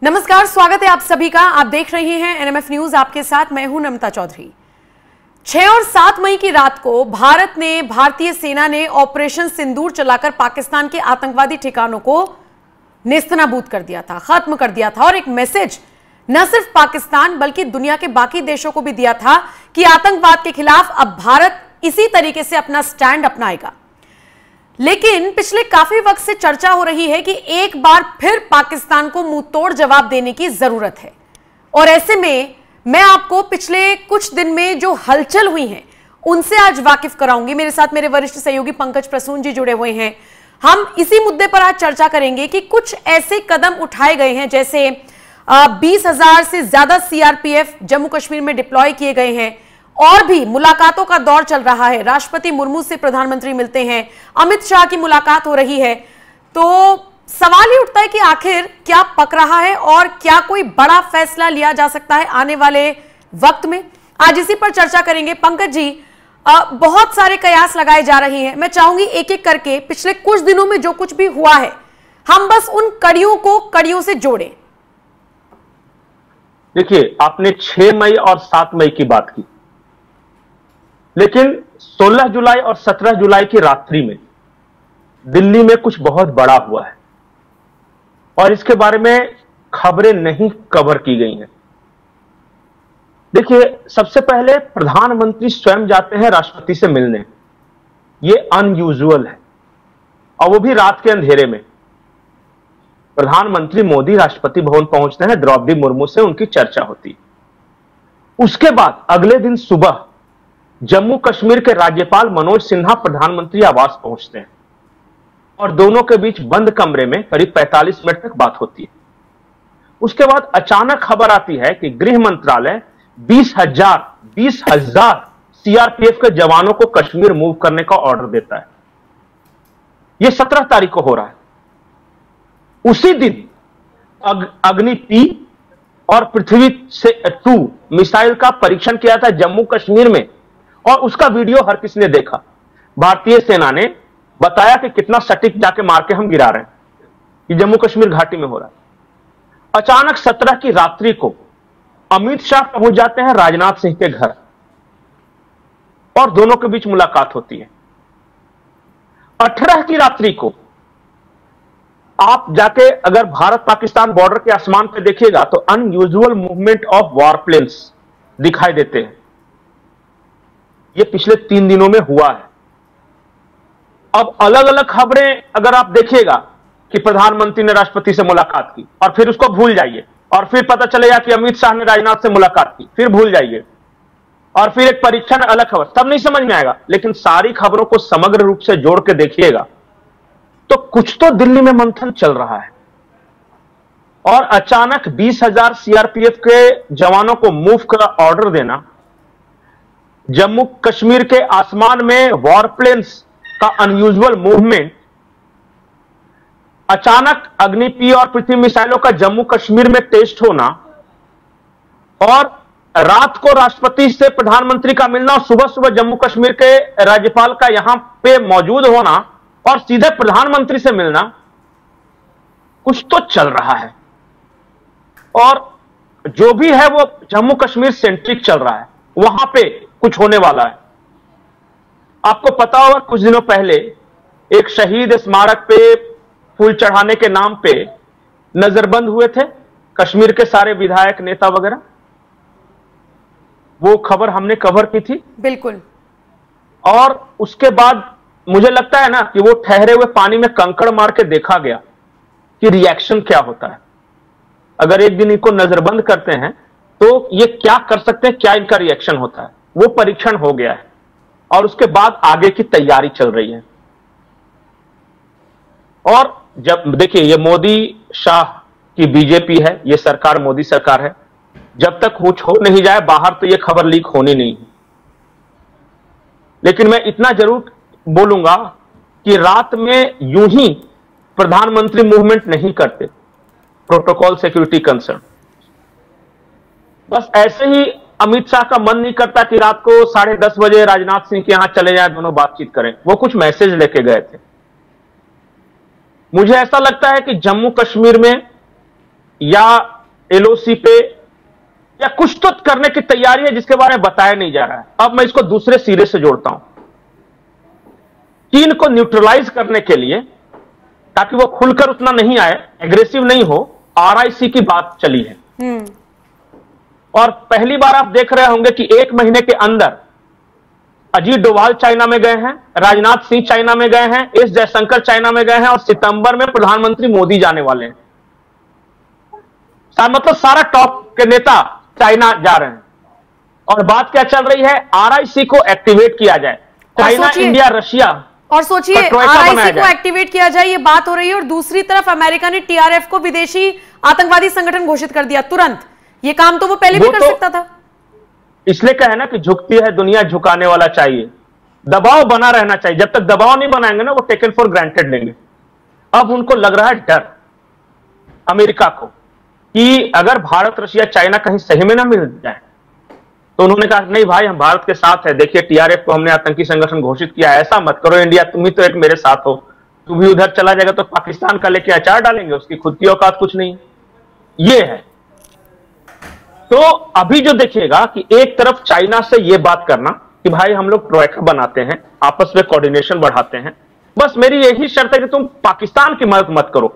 नमस्कार, स्वागत है आप सभी का। आप देख रहे हैं एनएमएफ न्यूज, आपके साथ मैं हूं नमिता चौधरी। 6 और 7 मई की रात को भारतीय सेना ने ऑपरेशन सिंदूर चलाकर पाकिस्तान के आतंकवादी ठिकानों को नेस्तनाबूद कर दिया था, खत्म कर दिया था और एक मैसेज न सिर्फ पाकिस्तान बल्कि दुनिया के बाकी देशों को भी दिया था कि आतंकवाद के खिलाफ अब भारत इसी तरीके से अपना स्टैंड अपनाएगा। लेकिन पिछले काफी वक्त से चर्चा हो रही है कि एक बार फिर पाकिस्तान को मुंहतोड़ जवाब देने की जरूरत है। और ऐसे में मैं आपको पिछले कुछ दिन में जो हलचल हुई है उनसे आज वाकिफ कराऊंगी। मेरे साथ मेरे वरिष्ठ सहयोगी पंकज प्रसून जी जुड़े हुए हैं। हम इसी मुद्दे पर आज चर्चा करेंगे कि कुछ ऐसे कदम उठाए गए हैं, जैसे 20,000 से ज्यादा सीआरपीएफ जम्मू कश्मीर में डिप्लॉय किए गए हैं और भी मुलाकातों का दौर चल रहा है। राष्ट्रपति मुर्मू से प्रधानमंत्री मिलते हैं, अमित शाह की मुलाकात हो रही है। तो सवाल ये उठता है कि आखिर क्या पक रहा है और क्या कोई बड़ा फैसला लिया जा सकता है आने वाले वक्त में। आज इसी पर चर्चा करेंगे। पंकज जी, बहुत सारे कयास लगाए जा रहे हैं। मैं चाहूंगी एक एक करके पिछले कुछ दिनों में जो कुछ भी हुआ है हम बस उन कड़ियों को कड़ियों से जोड़ें। देखिए, आपने 6 मई और 7 मई की बात की, लेकिन 16 जुलाई और 17 जुलाई की रात्रि में दिल्ली में कुछ बहुत बड़ा हुआ है और इसके बारे में खबरें नहीं कवर की गई हैं। देखिए, सबसे पहले प्रधानमंत्री स्वयं जाते हैं राष्ट्रपति से मिलने। यह अनयूजुअल है और वो भी रात के अंधेरे में। प्रधानमंत्री मोदी राष्ट्रपति भवन पहुंचते हैं, द्रौपदी मुर्मू से उनकी चर्चा होती है। उसके बाद अगले दिन सुबह जम्मू कश्मीर के राज्यपाल मनोज सिन्हा प्रधानमंत्री आवास पहुंचते हैं और दोनों के बीच बंद कमरे में करीब 45 मिनट तक बात होती है। उसके बाद अचानक खबर आती है कि गृह मंत्रालय 20,000 सीआरपीएफ के जवानों को कश्मीर मूव करने का ऑर्डर देता है। यह 17 तारीख को हो रहा है। उसी दिन अग्नि-P और पृथ्वी से 2 मिसाइल का परीक्षण किया था जम्मू कश्मीर में और उसका वीडियो हर किसी ने देखा। भारतीय सेना ने बताया कि कितना सटीक जाके मार के हम गिरा रहे हैं। ये जम्मू कश्मीर घाटी में हो रहा है। अचानक 17 की रात्रि को अमित शाह पहुंच जाते हैं राजनाथ सिंह के घर और दोनों के बीच मुलाकात होती है। 18 की रात्रि को आप जाके अगर भारत पाकिस्तान बॉर्डर के आसमान पे देखिएगा तो अनयूजुअल मूवमेंट ऑफ वॉरप्लेन्स दिखाई देते हैं। यह पिछले 3 दिनों में हुआ है। अब अलग अलग खबरें अगर आप देखिएगा कि प्रधानमंत्री ने राष्ट्रपति से मुलाकात की और फिर उसको भूल जाइए, और फिर पता चलेगा कि अमित शाह ने राजनाथ से मुलाकात की, फिर भूल जाइए, और फिर एक परीक्षण अलग खबर, तब नहीं समझ में आएगा। लेकिन सारी खबरों को समग्र रूप से जोड़ के देखिएगा तो कुछ तो दिल्ली में मंथन चल रहा है। और अचानक 20,000 सीआरपीएफ के जवानों को मूव का ऑर्डर देना, जम्मू कश्मीर के आसमान में वॉरप्लेन्स का अनयूजुअल मूवमेंट, अचानक अग्नि-P और पृथ्वी मिसाइलों का जम्मू कश्मीर में टेस्ट होना और रात को राष्ट्रपति से प्रधानमंत्री का मिलना और सुबह सुबह जम्मू कश्मीर के राज्यपाल का यहां पे मौजूद होना और सीधे प्रधानमंत्री से मिलना, कुछ तो चल रहा है। और जो भी है वो जम्मू कश्मीर सेंट्रिक चल रहा है, वहां पे कुछ होने वाला है। आपको पता होगा कुछ दिनों पहले एक शहीद स्मारक पे फूल चढ़ाने के नाम पे नजरबंद हुए थे कश्मीर के सारे विधायक, नेता वगैरह। वो खबर हमने कवर की थी। बिल्कुल। और उसके बाद मुझे लगता है ना कि वो ठहरे हुए पानी में कंकड़ मार के देखा गया कि रिएक्शन क्या होता है। अगर एक दिन इनको नजरबंद करते हैं तो ये क्या कर सकते हैं, क्या इनका रिएक्शन होता है। वो परीक्षण हो गया है और उसके बाद आगे की तैयारी चल रही है। और जब देखिए, ये मोदी शाह की बीजेपी है, ये सरकार मोदी सरकार है। जब तक कुछ हो नहीं जाए बाहर तो ये खबर लीक होनी नहीं है। लेकिन मैं इतना जरूर बोलूंगा कि रात में यूं ही प्रधानमंत्री मूवमेंट नहीं करते, प्रोटोकॉल सिक्योरिटी कंसर्न। बस ऐसे ही अमित शाह का मन नहीं करता कि रात को 10:30 बजे राजनाथ सिंह के यहां चले जाएं, दोनों बातचीत करें। वो कुछ मैसेज लेके गए थे। मुझे ऐसा लगता है कि जम्मू कश्मीर में या एलओसी पे या कुछ तो करने की तैयारी है जिसके बारे में बताया नहीं जा रहा है। अब मैं इसको दूसरे सिरे से जोड़ता हूं। चीन को न्यूट्रलाइज करने के लिए, ताकि वो खुलकर उतना नहीं आए, एग्रेसिव नहीं हो, आरआईसी की बात चली है। और पहली बार आप देख रहे होंगे कि 1 महीने के अंदर अजीत डोभाल चाइना में गए हैं, राजनाथ सिंह चाइना में गए हैं, एस जयशंकर चाइना में गए हैं, और सितंबर में प्रधानमंत्री मोदी जाने वाले हैं। मतलब सारा टॉप के नेता चाइना जा रहे हैं। और बात क्या चल रही है, आरआईसी को एक्टिवेट किया जाए, चाइना, इंडिया, रशिया, और सोचिए आरआईसी को एक्टिवेट किया जाए, ये बात हो रही है। और दूसरी तरफ अमेरिका ने टीआरएफ को विदेशी आतंकवादी संगठन घोषित कर दिया तुरंत। ये काम तो वो पहले भी कर सकता था। इसलिए कहे ना कि झुकती है दुनिया, झुकाने वाला चाहिए, दबाव बना रहना चाहिए। जब तक दबाव नहीं बनाएंगे ना, वो टेकन फॉर ग्रांटेड लेंगे। अब उनको लग रहा है डर अमेरिका को कि अगर भारत, रशिया, चाइना कहीं सही में ना मिल जाए, तो उन्होंने कहा नहीं भाई, हम भारत के साथ है। देखिए टीआरएफ को हमने आतंकी संगठन घोषित किया है, ऐसा मत करो इंडिया, तुम ही तो एक मेरे साथ हो, तू भी उधर चला जाएगा तो पाकिस्तान का लेके अचार डालेंगे, उसकी खुद की औकात कुछ नहीं। ये है। तो अभी जो देखिएगा कि एक तरफ चाइना से ये बात करना कि भाई हम लोग ट्रोइका बनाते हैं, आपस में कोऑर्डिनेशन बढ़ाते हैं, बस मेरी यही शर्त है कि तुम पाकिस्तान की मदद मत करो।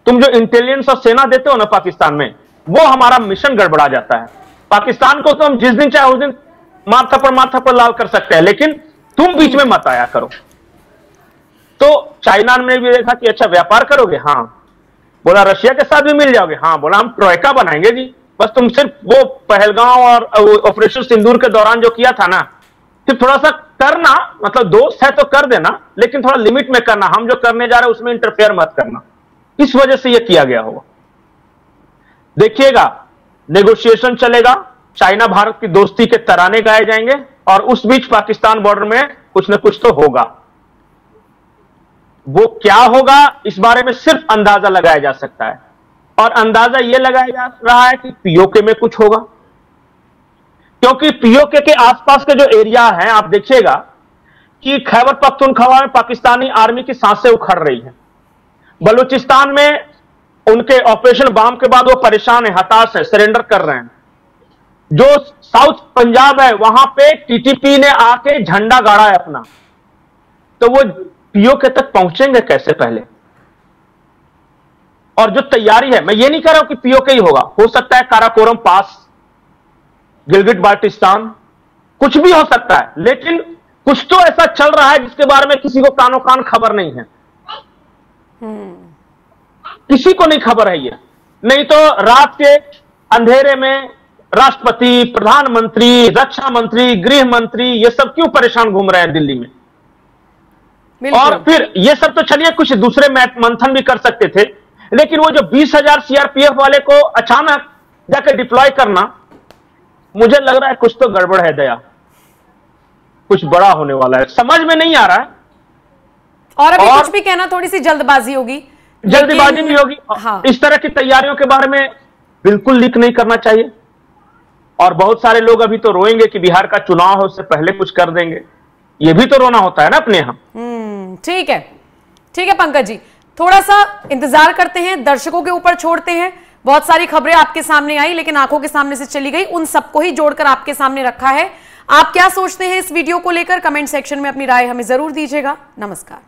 तुम जो इंटेलिजेंस और सेना देते हो ना पाकिस्तान में, वो हमारा मिशन गड़बड़ा जाता है। पाकिस्तान को तो हम जिस दिन चाहे उस दिन माथा पर लाल कर सकते हैं, लेकिन तुम बीच में मत आया करो। तो चाइना ने भी देखा कि अच्छा व्यापार करोगे, हाँ। बोला रशिया के साथ भी मिल जाओगे, हाँ। बोला हम ट्रोइका बनाएंगे जी, बस तुम सिर्फ वो पहलगांव और ऑपरेशन सिंदूर के दौरान जो किया था ना, सिर्फ थोड़ा सा करना, मतलब दोस्त है तो कर देना, लेकिन थोड़ा लिमिट में करना, हम जो करने जा रहे हैं उसमें इंटरफेयर मत करना। इस वजह से यह किया गया होगा। देखिएगा नेगोशिएशन चलेगा, चाइना भारत की दोस्ती के तराने गाए जाएंगे, और उस बीच पाकिस्तान बॉर्डर में कुछ न कुछ तो होगा। वो क्या होगा इस बारे में सिर्फ अंदाजा लगाया जा सकता है, और अंदाजा यह लगाया जा रहा है कि पीओके में कुछ होगा, क्योंकि पीओके के आसपास के जो एरिया हैं, आप देखिएगा कि खैबर पख्तूनख्वा में पाकिस्तानी आर्मी की सांसें उखड़ रही हैं। बलूचिस्तान में उनके ऑपरेशन बम के बाद वो परेशान है, हताश है, सरेंडर कर रहे हैं। जो साउथ पंजाब है वहां पे टीटीपी ने आके झंडा गाड़ा है अपना, तो वो पीओके तक पहुंचेंगे कैसे पहले? और जो तैयारी है, मैं ये नहीं कह रहा हूं कि पीओके ही होगा, हो सकता है काराकोरम पास, गिलगिट बाल्टिस्तान, कुछ भी हो सकता है, लेकिन कुछ तो ऐसा चल रहा है जिसके बारे में किसी को कानो कान खबर नहीं है। किसी को नहीं खबर है ये। नहीं तो रात के अंधेरे में राष्ट्रपति, प्रधानमंत्री, रक्षा मंत्री, गृह मंत्री, ये सब क्यों परेशान घूम रहे हैं दिल्ली में? और फिर ये सब तो चलिए कुछ दूसरे मंथन भी कर सकते थे, लेकिन वो जो 20,000 सीआरपीएफ वाले को अचानक जाकर डिप्लॉय करना, मुझे लग रहा है कुछ तो गड़बड़ है दया, कुछ बड़ा होने वाला है, समझ में नहीं आ रहा है। और अभी कुछ भी कहना थोड़ी सी जल्दबाजी होगी, जल्दबाजी भी होगी। हाँ। इस तरह की तैयारियों के बारे में बिल्कुल लीक नहीं करना चाहिए। और बहुत सारे लोग अभी तो रोएंगे कि बिहार का चुनाव है, उससे पहले कुछ कर देंगे। ये भी तो रोना होता है ना अपने यहां। ठीक है, ठीक है पंकज जी, थोड़ा सा इंतजार करते हैं, दर्शकों के ऊपर छोड़ते हैं। बहुत सारी खबरें आपके सामने आई, लेकिन आंखों के सामने से चली गई, उन सबको ही जोड़कर आपके सामने रखा है। आप क्या सोचते हैं इस वीडियो को लेकर? कमेंट सेक्शन में अपनी राय हमें जरूर दीजिएगा। नमस्कार।